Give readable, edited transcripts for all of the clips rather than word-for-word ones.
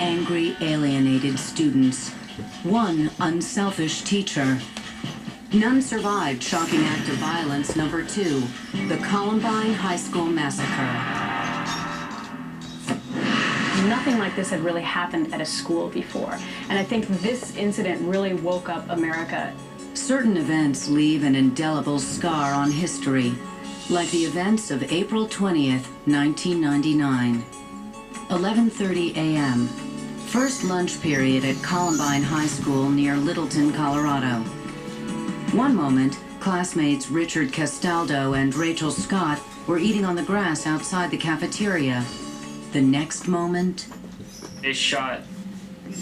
angry, alienated students. One unselfish teacher. None survived shocking act of violence number 2, the Columbine High School Massacre. Nothing like this had really happened at a school before, and I think this incident really woke up America. Certain events leave an indelible scar on history, like the events of April 20th, 1999. 11:30 a.m. First lunch period at Columbine High School near Littleton, Colorado. One moment, classmates Richard Castaldo and Rachel Scott were eating on the grass outside the cafeteria. The next moment... They shot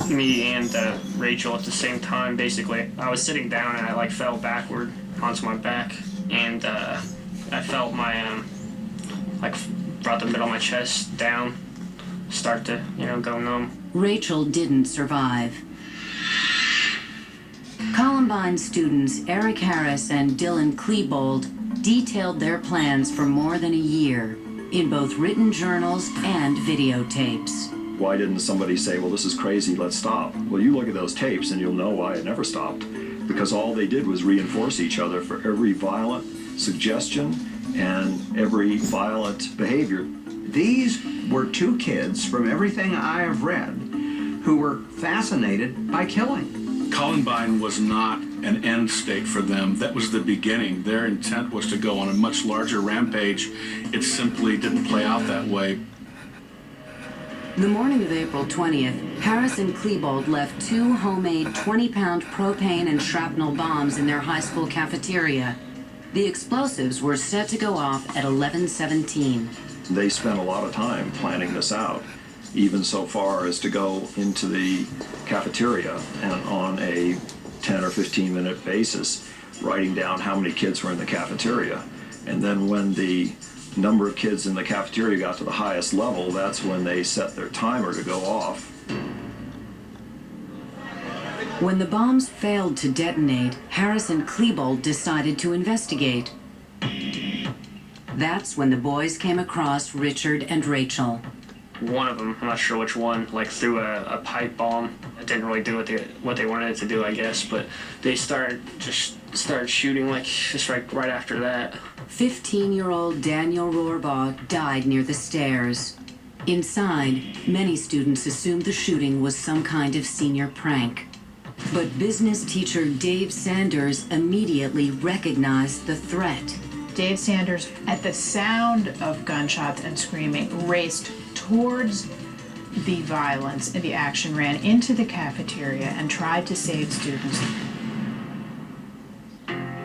me and Rachel at the same time, basically. I was sitting down and I fell backward onto my back, and I felt my, brought the middle of my chest down, start to, go numb. Rachel didn't survive. Columbine students Eric Harris and Dylan Klebold detailed their plans for more than a year in both written journals and videotapes. Why didn't somebody say, well, this is crazy, let's stop? Well, you look at those tapes and you'll know why it never stopped. Because all they did was reinforce each other for every violent suggestion and every violent behavior. These were two kids, from everything I have read, who were fascinated by killing. Columbine was not an end state for them. That was the beginning. Their intent was to go on a much larger rampage. It simply didn't play out that way. The morning of April 20th, Harris and Klebold left 2 homemade 20-pound propane and shrapnel bombs in their high school cafeteria. The explosives were set to go off at 11:17. They spent a lot of time planning this out, even so far as to go into the cafeteria and on a 10 or 15 minute basis, writing down how many kids were in the cafeteria. And then when the number of kids in the cafeteria got to the highest level, that's when they set their timer to go off. When the bombs failed to detonate, Harris and Klebold decided to investigate. That's when the boys came across Richard and Rachel. One of them, I'm not sure which one, threw a pipe bomb. It didn't really do what they wanted it to do, I guess, but they started shooting right after that. 15-year-old Daniel Rohrbaugh died near the stairs. Inside, many students assumed the shooting was some kind of senior prank. But business teacher Dave Sanders immediately recognized the threat. Dave Sanders, at the sound of gunshots and screaming, raced towards the violence and the action, ran into the cafeteria and tried to save students.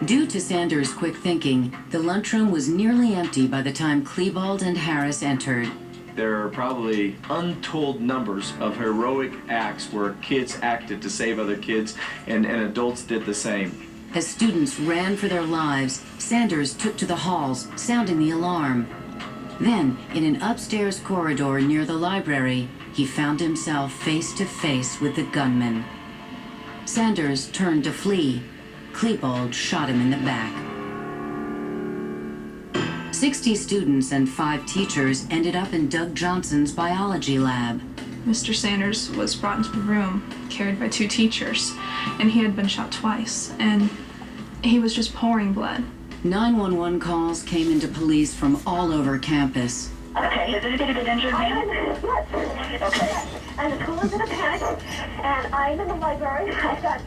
Due to Sanders' quick thinking, the lunchroom was nearly empty by the time Klebold and Harris entered. There are probably untold numbers of heroic acts where kids acted to save other kids and adults did the same. As students ran for their lives, Sanders took to the halls, sounding the alarm. Then, in an upstairs corridor near the library, he found himself face to face with the gunman. Sanders turned to flee. Klebold shot him in the back. 60 students and 5 teachers ended up in Doug Johnson's biology lab. Mr. Sanders was brought into the room, carried by 2 teachers, and he had been shot twice, and he was just pouring blood. 911 calls came into police from all over campus. Okay, has anybody been injured, ma'am? Yes. Okay. And the school is in a panic, and I'm in the library. I've got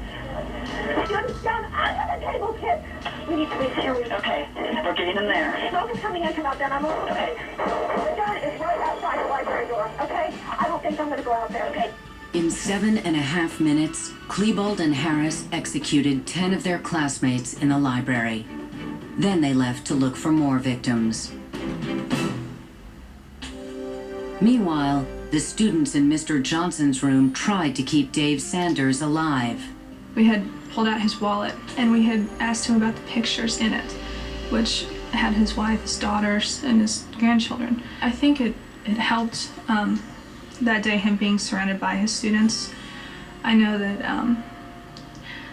students down under the table, kids. We need to make sure we... Okay, we're getting in there. Smoke is coming in from out there, and I'm almost... Okay. The gun is right outside the library door, okay? I don't think I'm going to go out there, okay? In 7.5 minutes, Klebold and Harris executed 10 of their classmates in the library. Then they left to look for more victims. Meanwhile, the students in Mr. Johnson's room tried to keep Dave Sanders alive. We had pulled out his wallet, and we had asked him about the pictures in it, which had his wife, his daughters, and his grandchildren. I think it helped that day, him being surrounded by his students. I know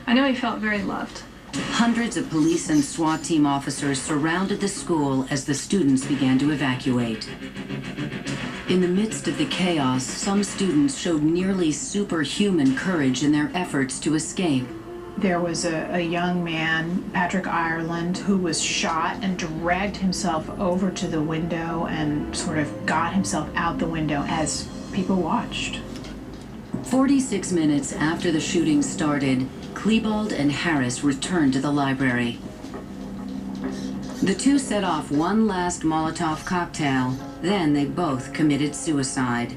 he felt very loved. Hundreds of police and SWAT team officers surrounded the school as the students began to evacuate. In the midst of the chaos, some students showed nearly superhuman courage in their efforts to escape. There was a young man, Patrick Ireland, who was shot and dragged himself over to the window and sort of got himself out the window as people watched. 46 minutes after the shooting started, Klebold and Harris returned to the library. The two set off one last Molotov cocktail, then they both committed suicide.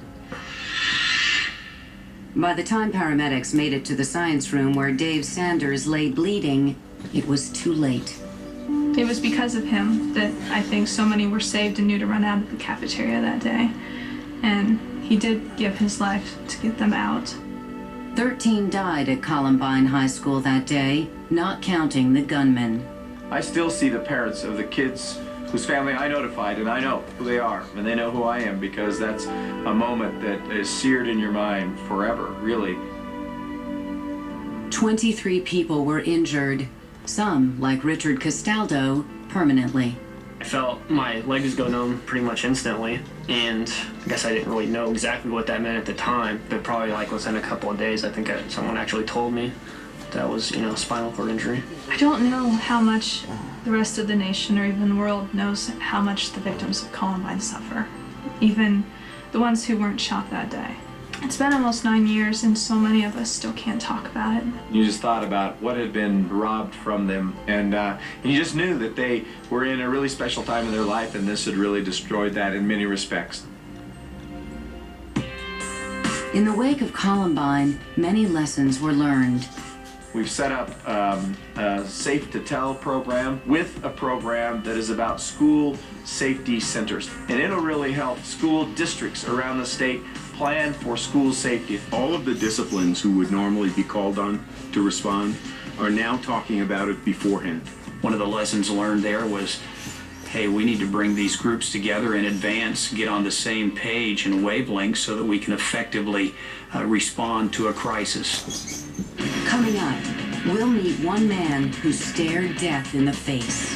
By the time paramedics made it to the science room where Dave Sanders lay bleeding, it was too late. It was because of him that I think so many were saved and knew to run out of the cafeteria that day. And he did give his life to get them out. 13 died at Columbine High School that day, not counting the gunman. I still see the parents of the kids whose family I notified, and I know who they are, and they know who I am, because that's a moment that is seared in your mind forever, really. 23 people were injured, some, like Richard Castaldo, permanently. I felt my legs go numb pretty much instantly, and I guess I didn't really know exactly what that meant at the time, but probably like within a couple of days, I think someone actually told me that was, spinal cord injury. I don't know how much the rest of the nation or even the world knows how much the victims of Columbine suffer, even the ones who weren't shot that day. It's been almost 9 years and so many of us still can't talk about it. You just thought about what had been robbed from them, and you just knew that they were in a really special time in their life, and this had really destroyed that in many respects. In the wake of Columbine, many lessons were learned. We've set up a Safe to Tell program with a program that is about school safety centers. And it'll really help school districts around the state plan for school safety. All of the disciplines who would normally be called on to respond are now talking about it beforehand. One of the lessons learned there was, hey, we need to bring these groups together in advance, get on the same page and wavelength so that we can effectively respond to a crisis. Coming up, we'll meet one man who stared death in the face.